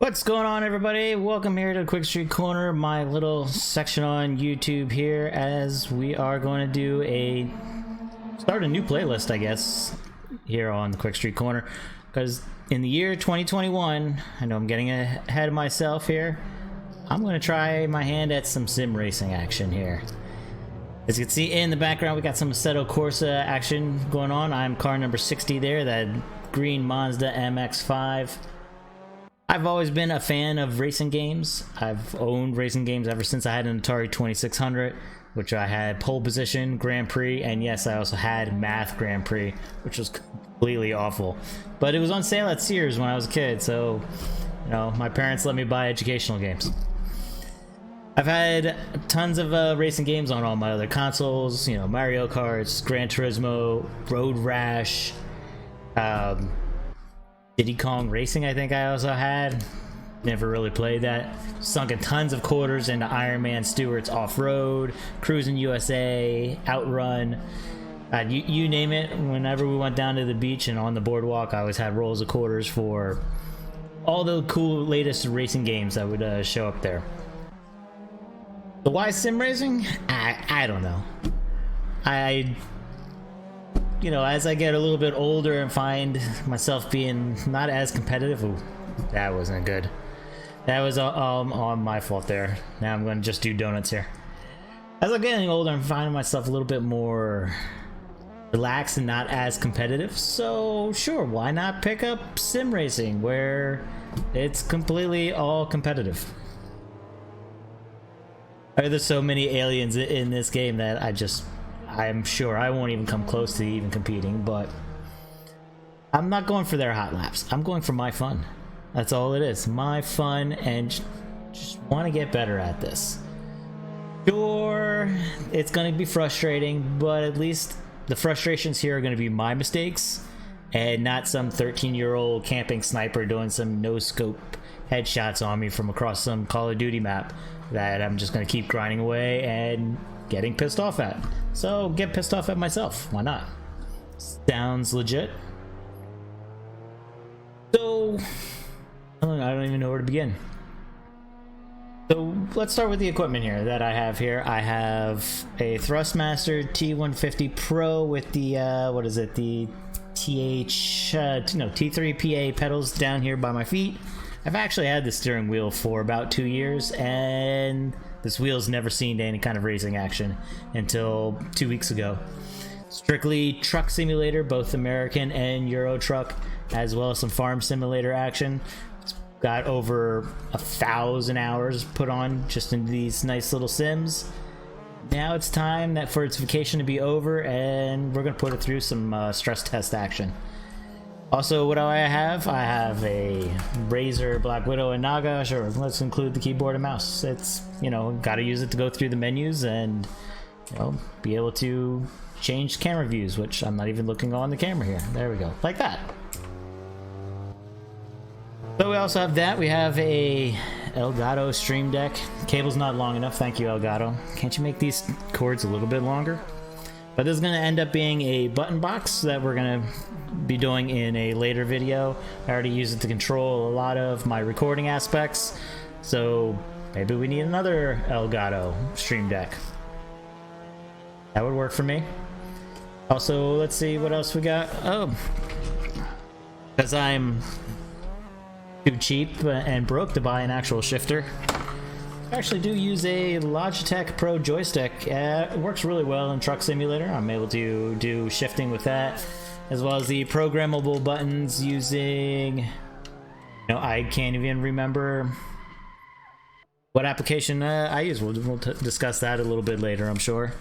What's going on, everybody? Welcome here to Qwikstreet Corner, my little section on YouTube here, as we are going to start a new playlist, I guess, here on the Qwikstreet Corner, because in the year 2021, I know I'm getting ahead of myself here, I'm going to try my hand at some sim racing action here. As you can see in the background, we got some Assetto Corsa action going on. I'm car number 60 there, that green Mazda MX-5. I've always been a fan of racing games. I've owned racing games ever since I had an Atari 2600, which I had pole position, Grand Prix, and yes, I also had Math Grand Prix, which was completely awful. But it was on sale at Sears when I was a kid, so, you know, my parents let me buy educational games. I've had tons of racing games on all my other consoles, you know, Mario Kart, Gran Turismo, Road Rash, Diddy Kong Racing I think I also had. Never really played that. Sunken tons of quarters into Iron Man Stewart's Off-Road, Cruising USA, Outrun, you name it. Whenever we went down to the beach and on the boardwalk, I always had rolls of quarters for all the cool latest racing games that would show up there. So why sim racing? I don't know. You know, as I get a little bit older and find myself being not as competitive. Ooh, that wasn't good. That was all my fault there. Now I'm going to just do donuts here. As I'm getting older, I'm finding myself a little bit more relaxed and not as competitive. So sure, why not pick up sim racing where it's completely all competitive? There's so many aliens in this game that I'm sure I won't even come close to even competing, but I'm not going for their hot laps. I'm going for my fun. That's all it is. My fun, and just want to get better at this. Sure, it's going to be frustrating, but at least the frustrations here are going to be my mistakes and not some 13-year-old camping sniper doing some no-scope headshots on me from across some Call of Duty map that I'm just going to keep grinding away and getting pissed off at. So get pissed off at myself. Why not? Sounds legit. So I don't even know where to begin. So let's start with the equipment here that I have here. I have a Thrustmaster T150 Pro with the what is it? The T3 PA pedals down here by my feet. I've actually had the steering wheel for about 2 years, and this wheel's never seen any kind of racing action until 2 weeks ago. Strictly truck simulator, both American and Euro truck, as well as some farm simulator action. It's got over 1,000 hours put on just into these nice little sims. Now it's time for its vacation to be over, and we're going to put it through some stress test action. Also, what do I have? I have a Razer, Black Widow, and Naga. Sure, let's include the keyboard and mouse. It's, you know, gotta use it to go through the menus and, you know, be able to change camera views, which I'm not even looking on the camera here. There we go, like that. So we also have that. We have a Elgato Stream Deck. The cable's not long enough. Thank you, Elgato. Can't you make these cords a little bit longer? But this is going to end up being a button box that we're going to be doing in a later video. I already use it to control a lot of my recording aspects, so maybe we need another Elgato Stream Deck. That would work for me. Also, let's see what else we got. Oh, because I'm too cheap and broke to buy an actual shifter, I actually do use a Logitech Pro joystick. It works really well in Truck Simulator. I'm able to do shifting with that, as well as the programmable buttons using, you know, I can't even remember what application I use. We'll discuss that a little bit later, I'm sure.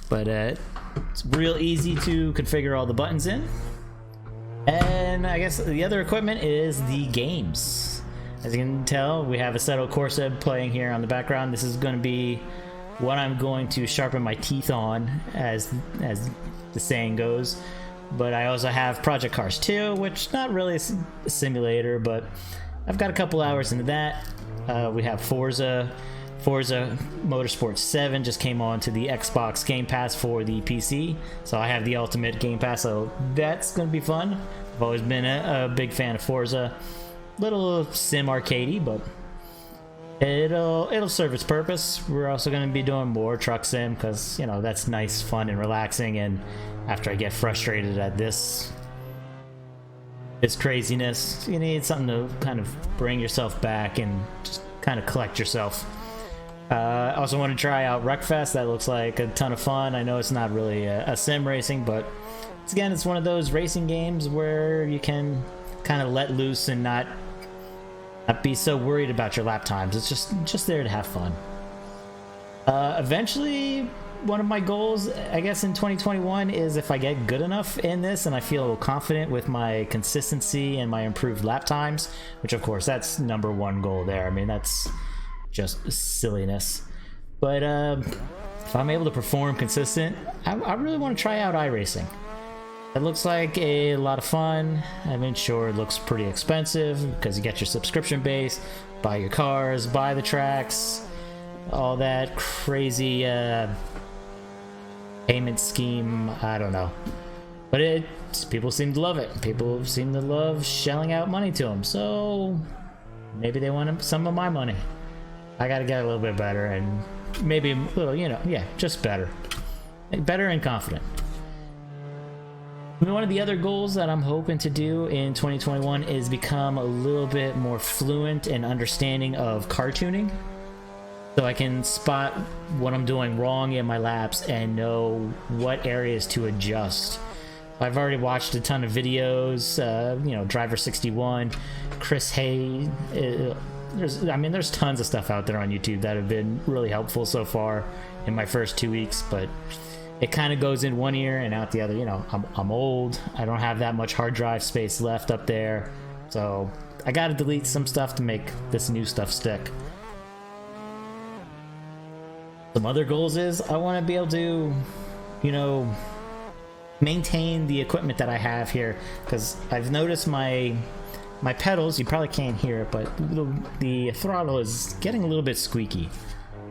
But it's real easy to configure all the buttons in. And I guess the other equipment is the games. As you can tell, we have Assetto Corsa playing here on the background. This is going to be what I'm going to sharpen my teeth on, as the saying goes. But I also have Project Cars 2, which not really a simulator, but I've got a couple hours into that. We have Forza Motorsport 7 just came on to the Xbox Game Pass for the PC, so I have the Ultimate Game Pass, so that's going to be fun. I've always been a big fan of Forza. little sim arcadey, but it'll serve its purpose. We're also going to be doing more truck sim because, you know, that's nice, fun, and relaxing. And after I get frustrated at this craziness, you need something to kind of bring yourself back and just kind of collect yourself. I also want to try out Wreckfest. That looks like a ton of fun. I know it's not really a sim racing, but it's one of those racing games where you can kind of let loose and not be so worried about your lap times. It's just there to have fun. Eventually, one of my goals, I guess, in 2021 is if I get good enough in this and I feel confident with my consistency and my improved lap times, which of course that's #1 goal there. I mean, that's just silliness. But if I'm able to perform consistent, I really want to try out iRacing. It looks like a lot of fun. I mean, sure, it looks pretty expensive because you get your subscription base, buy your cars, buy the tracks, all that crazy payment scheme. I don't know, but people seem to love it. People seem to love shelling out money to them, so maybe they want some of my money. I gotta get a little bit better, and maybe a little, you know, yeah, just better and confident. One of the other goals that I'm hoping to do in 2021 is become a little bit more fluent in understanding of car tuning, so I can spot what I'm doing wrong in my laps and know what areas to adjust. I've already watched a ton of videos, you know, Driver 61, Chris Hay. There's tons of stuff out there on YouTube that have been really helpful so far in my first 2 weeks, but it kind of goes in one ear and out the other. You know, I'm old. I don't have that much hard drive space left up there, so I got to delete some stuff to make this new stuff stick. Some other goals is I want to be able to, you know, maintain the equipment that I have here, because I've noticed my pedals, you probably can't hear it, but the throttle is getting a little bit squeaky.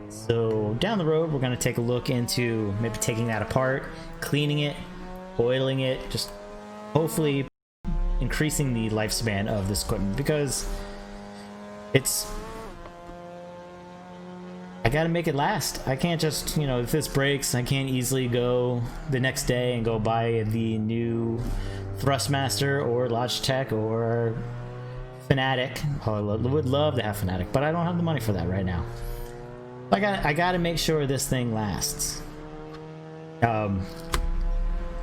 So down the road, we're going to take a look into maybe taking that apart, cleaning it, oiling it, just hopefully increasing the lifespan of this equipment, because I gotta make it last. I can't just, you know, if this breaks, I can't easily go the next day and go buy the new Thrustmaster or Logitech or Fanatic. Oh, I would love to have Fanatic, but I don't have the money for that right now. I gotta make sure this thing lasts.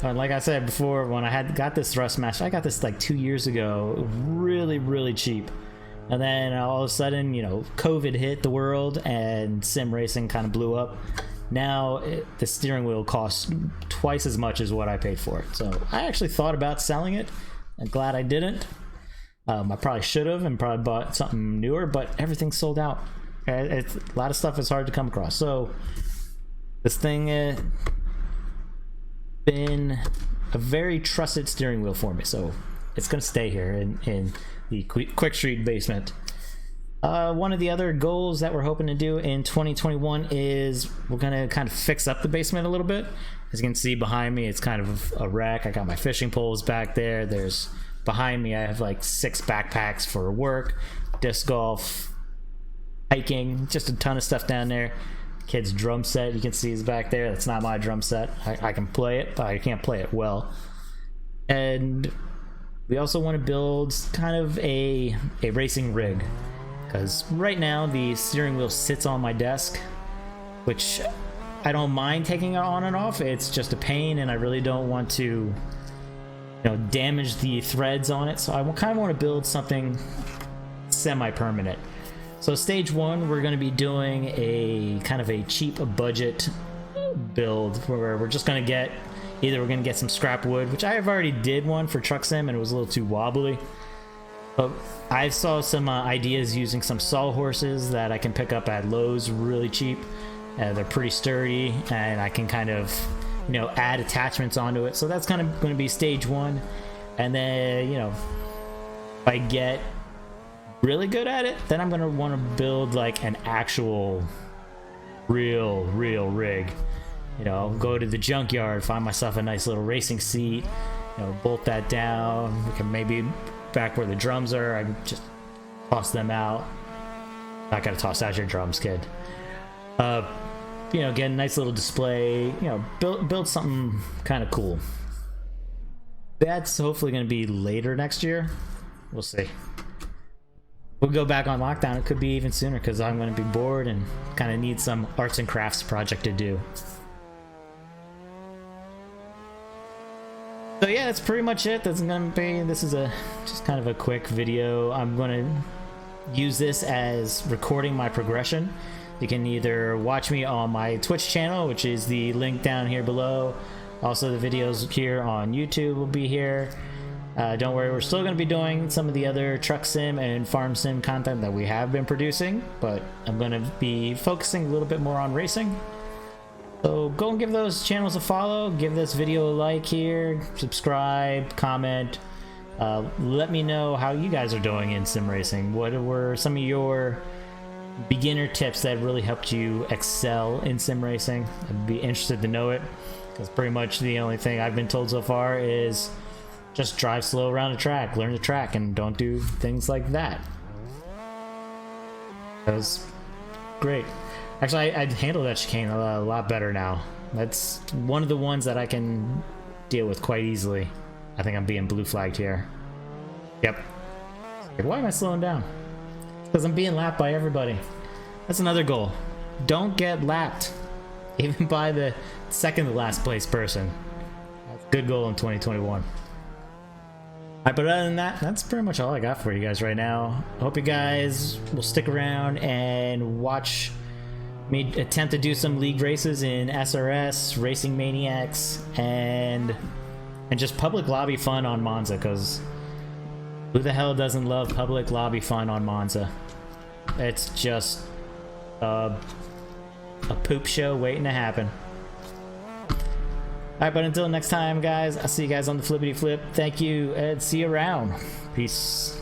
Like I said before, when I got this Thrustmaster, I got this like 2 years ago, really cheap. And then all of a sudden, you know, COVID hit the world and sim racing kind of blew up. Now the steering wheel costs twice as much as what I paid for it. So I actually thought about selling it. I'm glad I didn't. I probably should have and probably bought something newer, but everything's sold out. A lot of stuff is hard to come across. So this thing been a very trusted steering wheel for me. So it's going to stay here in the Qwikstreet basement. One of the other goals that we're hoping to do in 2021 is we're going to kind of fix up the basement a little bit. As you can see behind me, it's kind of a wreck. I got my fishing poles back there. There's behind me, I have like 6 backpacks for work, disc golf, hiking, just a ton of stuff down there. Kid's drum set, you can see, is back there. That's not my drum set. I can play it, but I can't play it well. And we also want to build kind of a racing rig, because right now the steering wheel sits on my desk, which I don't mind taking it on and off. It's just a pain, and I really don't want to, you know, damage the threads on it. So I kind of want to build something semi-permanent. So stage 1, we're going to be doing a kind of a cheap budget build where we're just going to get either we're going to get some scrap wood, which I have already did one for truck sim and it was a little too wobbly. But I saw some ideas using some sawhorses that I can pick up at Lowe's really cheap. They're pretty sturdy, and I can kind of, you know, add attachments onto it. So that's kind of going to be stage 1. And then, you know, if I get really good at it, then I'm going to want to build like an actual real rig. You know, go to the junkyard, find myself a nice little racing seat, you know, bolt that down. We can maybe back where the drums are, I just toss them out. Not gotta toss out your drums, kid. You know, get a nice little display. You know, build something kind of cool. That's hopefully gonna be later next year. We'll see. We'll go back on lockdown. It could be even sooner because I'm gonna be bored and kind of need some arts and crafts project to do. So yeah, that's pretty much it. This is just kind of a quick video. I'm gonna use this as recording my progression. You can either watch me on my Twitch channel, which is the link down here below. Also, the videos here on YouTube will be here. Don't worry, we're still going to be doing some of the other truck sim and farm sim content that we have been producing, but I'm going to be focusing a little bit more on racing. So go and give those channels a follow, give this video a like here, subscribe, comment. Let me know how you guys are doing in sim racing. What were some of your beginner tips that really helped you excel in sim racing? I'd be interested to know it, because pretty much the only thing I've been told so far is just drive slow around the track, learn the track, and don't do things like that. That was great. Actually, I handle that chicane a lot better now. That's one of the ones that I can deal with quite easily. I think I'm being blue flagged here. Yep. Why am I slowing down? Because I'm being lapped by everybody. That's another goal. Don't get lapped, even by the second to last place person. That's a good goal in 2021. Alright, but other than that, that's pretty much all I got for you guys right now. I hope you guys will stick around and watch me attempt to do some league races in SRS, Racing Maniacs, and just public lobby fun on Monza, because who the hell doesn't love public lobby fun on Monza? It's just a poop show waiting to happen. Alright, but until next time, guys, I'll see you guys on the flippity flip. Thank you, and see you around. Peace.